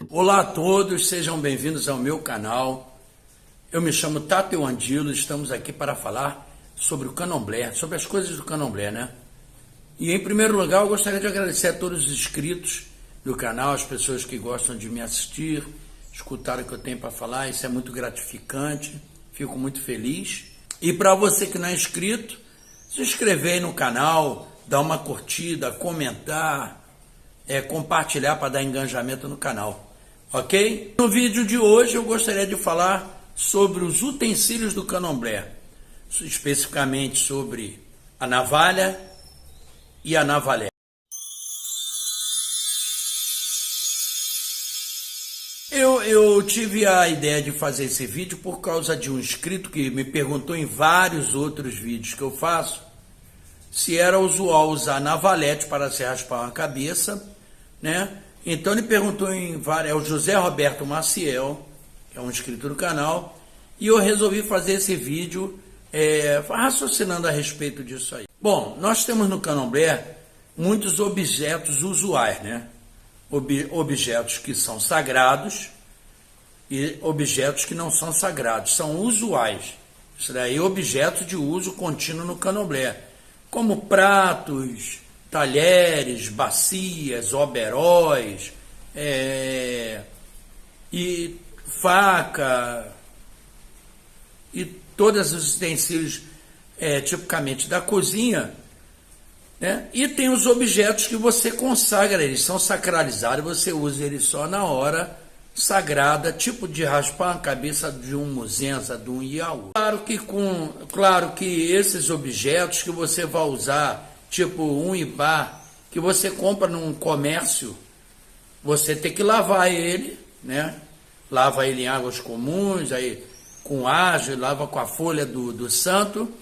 Olá a todos, sejam bem-vindos ao meu canal. Eu me chamo Tátio Andilo, estamos aqui para falar sobre o candomblé, sobre as coisas do candomblé, né? E em primeiro lugar eu gostaria de agradecer a todos os inscritos do canal, as pessoas que gostam de me assistir, escutar o que eu tenho para falar, isso é muito gratificante, fico muito feliz. E para você que não é inscrito, se inscrever aí no canal, dar uma curtida, comentar, compartilhar para dar engajamento no canal. Ok? No vídeo de hoje eu gostaria de falar sobre os utensílios do candomblé, especificamente sobre a navalha e a navalé. Eu tive a ideia de fazer esse vídeo por causa de um inscrito que me perguntou em vários outros vídeos que eu faço se era usual usar navalete para se raspar uma cabeça, né? Então ele perguntou é o José Roberto Maciel, que é um inscrito do canal, e eu resolvi fazer esse vídeo raciocinando a respeito disso aí. Bom, nós temos no candomblé muitos objetos usuais, né? Objetos que são sagrados e objetos que não são sagrados, são usuais. Isso daí é objeto de uso contínuo no candomblé, como pratos, talheres, bacias, oberóis, e faca, e todos os utensílios tipicamente da cozinha, né? E tem os objetos que você consagra, eles são sacralizados, você usa eles só na hora sagrada, tipo de raspar a cabeça de um muzenza, de um iaú. Claro que esses objetos que você vai usar, tipo um ibá, que você compra num comércio, você tem que lavar ele, né? Lava ele em águas comuns, aí com ágio, lava com a folha do santo,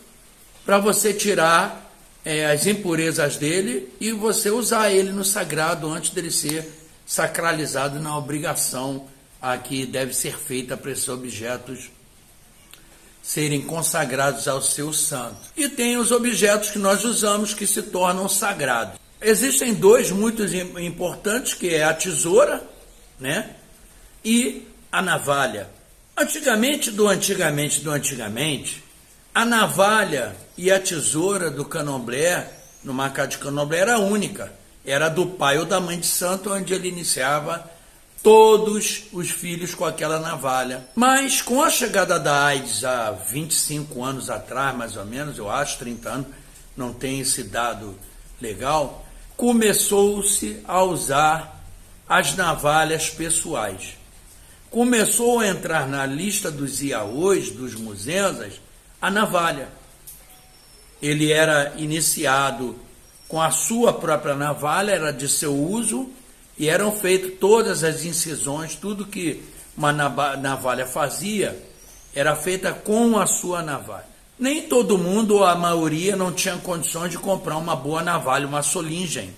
para você tirar as impurezas dele e você usar ele no sagrado antes dele ser sacralizado na obrigação a que deve ser feita para esses objetos serem consagrados ao seu santo. E tem os objetos que nós usamos que se tornam sagrados. Existem dois muito importantes, que é a tesoura, né? E a navalha. Antigamente, a navalha e a tesoura do candomblé, no mercado de candomblé, era única. Era do pai ou da mãe de santo, onde ele iniciava todos os filhos com aquela navalha. Mas com a chegada da AIDS há 25 anos atrás, mais ou menos, eu acho, 30 anos, não tem esse dado legal, começou-se a usar as navalhas pessoais. Começou a entrar na lista dos iaôs, dos muzenzas, a navalha. Ele era iniciado com a sua própria navalha, era de seu uso, e eram feitas todas as incisões, tudo que uma navalha fazia, era feita com a sua navalha. Nem todo mundo, ou a maioria, não tinha condições de comprar uma boa navalha, uma Solingen,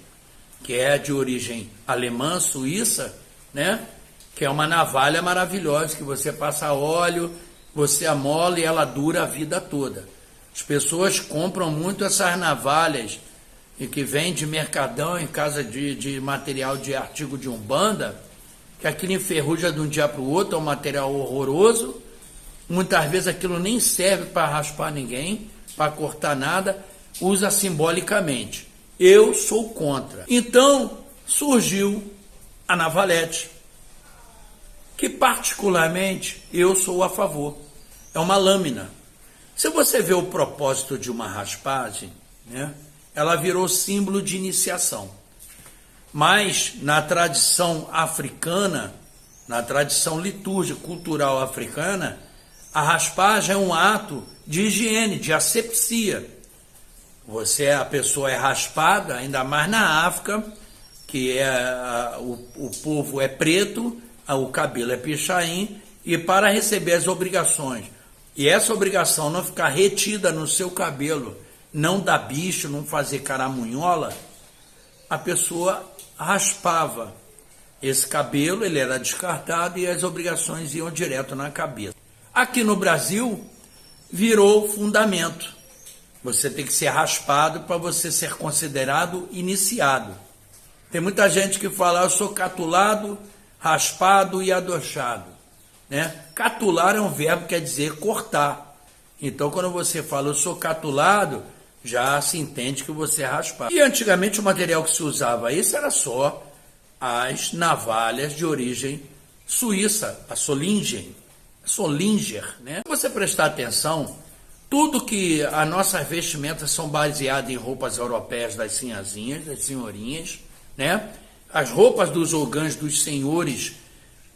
que é de origem alemã, suíça, né? Que é uma navalha maravilhosa, que você passa óleo, você amola e ela dura a vida toda. As pessoas compram muito essas navalhas e que vem de mercadão em casa de material de artigo de umbanda, que aquilo enferruja de um dia para o outro, é um material horroroso, muitas vezes aquilo nem serve para raspar ninguém, para cortar nada, usa simbolicamente. Eu sou contra. Então surgiu a navalete, que particularmente eu sou a favor. É uma lâmina. Se você vê o propósito de uma raspagem, né, ela virou símbolo de iniciação. Mas na tradição africana, na tradição litúrgica cultural africana, a raspagem é um ato de higiene, de asepsia. A pessoa é raspada, ainda mais na África, que o povo é preto, o cabelo é pichain, e para receber as obrigações, e essa obrigação não ficar retida no seu cabelo, não dar bicho, não fazer caramunhola, a pessoa raspava esse cabelo, ele era descartado e as obrigações iam direto na cabeça. Aqui no Brasil, virou fundamento. Você tem que ser raspado para você ser considerado iniciado. Tem muita gente que fala, eu sou catulado, raspado e adochado, né? Catular é um verbo que quer dizer cortar. Então, quando você fala, eu sou catulado, já se entende que você é raspado. E antigamente o material que se usava isso era só as navalhas de origem suíça, a Solinger, né? Se você prestar atenção, tudo que as nossas vestimentas são baseadas em roupas europeias das sinhazinhas, das senhorinhas, né? As roupas dos ogãs dos senhores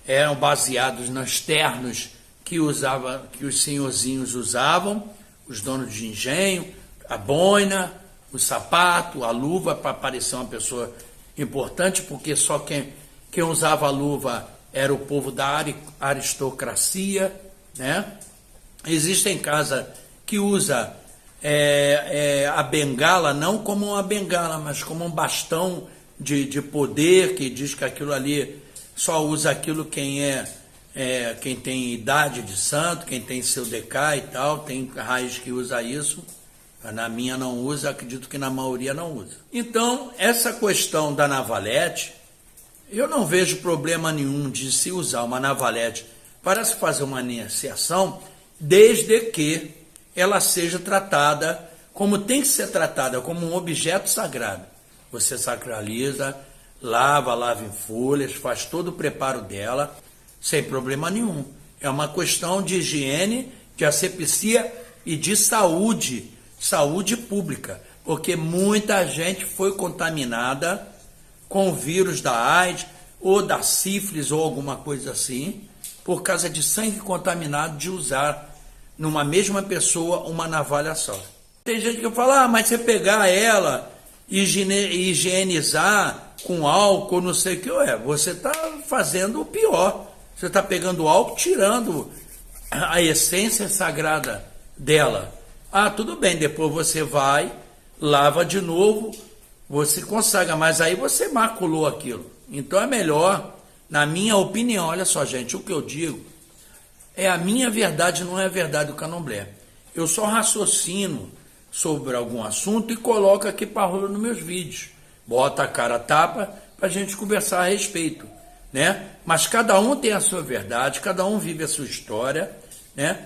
eram baseados nos ternos que os senhorzinhos usavam, os donos de engenho, a boina, o sapato, a luva, para parecer uma pessoa importante, porque só quem usava a luva era o povo da aristocracia, né? Existem casas que usa a bengala não como uma bengala, mas como um bastão de poder, que diz que aquilo ali só usa aquilo quem tem idade de santo, quem tem seu decá e tal. Tem raiz que usa isso, na minha não usa, acredito que na maioria não usa. Então, essa questão da navalete, eu não vejo problema nenhum de se usar uma navalete para se fazer uma iniciação, desde que ela seja tratada como tem que ser tratada, como um objeto sagrado. Você sacraliza, lava em folhas, faz todo o preparo dela, sem problema nenhum. É uma questão de higiene, de asepsia e de saúde pública, porque muita gente foi contaminada com o vírus da AIDS ou da sífilis ou alguma coisa assim, por causa de sangue contaminado de usar numa mesma pessoa uma navalha só. Tem gente que fala, mas você pegar ela e higienizar com álcool, não sei o que, você está fazendo o pior. Você está pegando álcool, tirando a essência sagrada dela. Tudo bem, depois você vai, lava de novo, você consagra, mas aí você maculou aquilo. Então é melhor, na minha opinião, olha só, gente, o que eu digo é a minha verdade, não é a verdade do Candomblé. Eu só raciocino sobre algum assunto e coloco aqui para rolar nos meus vídeos. Bota a cara a tapa para a gente conversar a respeito, né? Mas cada um tem a sua verdade, cada um vive a sua história, né?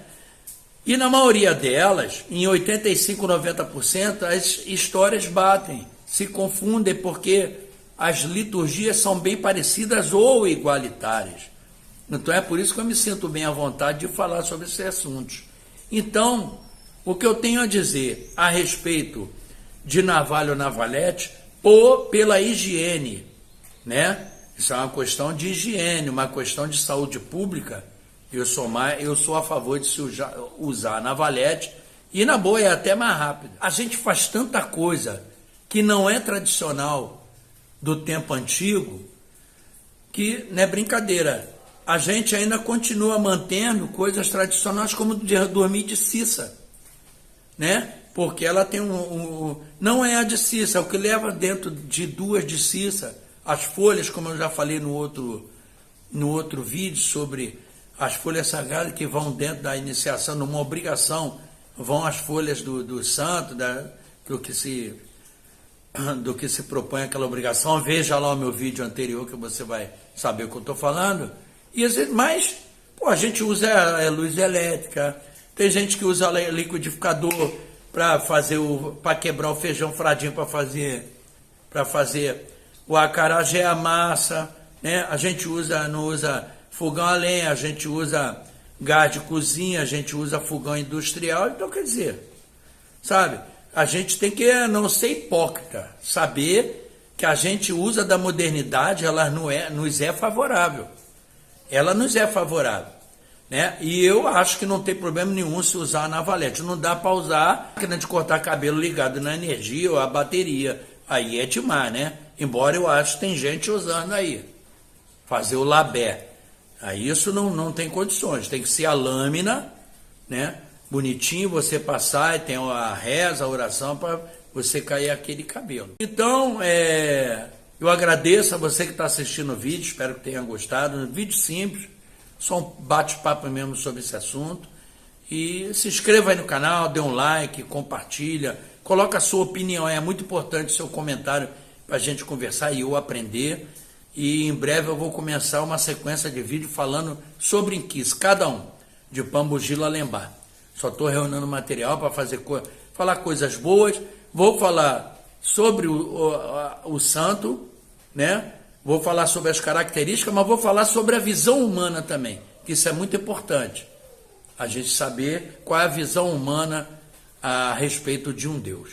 E na maioria delas, em 85, 90%, as histórias batem, se confundem, porque as liturgias são bem parecidas ou igualitárias. Então é por isso que eu me sinto bem à vontade de falar sobre esses assuntos. Então, o que eu tenho a dizer a respeito de navalha ou navalete, pela higiene, né? Isso é uma questão de higiene, uma questão de saúde pública. Eu sou a favor de se usar a navalete, e na boa é até mais rápido. A gente faz tanta coisa que não é tradicional do tempo antigo, que não é brincadeira. A gente ainda continua mantendo coisas tradicionais, como dormir de cissa, né? Porque ela tem não é a de cissa, é o que leva dentro de duas de cissa. As folhas, como eu já falei no outro vídeo sobre as folhas sagradas que vão dentro da iniciação, numa obrigação, vão as folhas do santo, do que se propõe aquela obrigação. Veja lá o meu vídeo anterior que você vai saber o que eu estou falando. Mas a gente usa luz elétrica, tem gente que usa liquidificador para quebrar o feijão fradinho, para fazer o acarajé, a massa, né? A gente não usa fogão a lenha, a gente usa gás de cozinha, a gente usa fogão industrial. Então, quer dizer, sabe, a gente tem que não ser hipócrita, saber que a gente usa da modernidade, ela nos é favorável. Ela nos é favorável, né? E eu acho que não tem problema nenhum se usar a navalete. Não dá para usar a máquina de cortar cabelo ligado na energia ou a bateria. Aí é demais, né? Embora eu acho que tem gente usando aí. Fazer o labé. Aí isso não tem condições. Tem que ser a lâmina, né? Bonitinho, você passar e tem a reza, a oração para você cair aquele cabelo. Então, eu agradeço a você que está assistindo o vídeo, espero que tenha gostado. Um vídeo simples, só um bate-papo mesmo sobre esse assunto. E se inscreva aí no canal, dê um like, compartilha, coloca a sua opinião, é muito importante o seu comentário para a gente conversar e eu aprender. E em breve eu vou começar uma sequência de vídeo falando sobre inquice, cada um, de Pambugila Lembá. Só estou reunindo material para falar coisas boas. Vou falar sobre o santo, né? Vou falar sobre as características, mas vou falar sobre a visão humana também, que isso é muito importante. A gente saber qual é a visão humana a respeito de um Deus,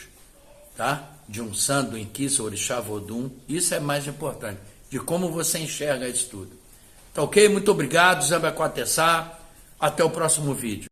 tá? De um santo, do inquice, orixá, vodum. Isso é mais importante, de como você enxerga isso tudo. Tá ok? Muito obrigado, Zé Becoatessá. Até o próximo vídeo.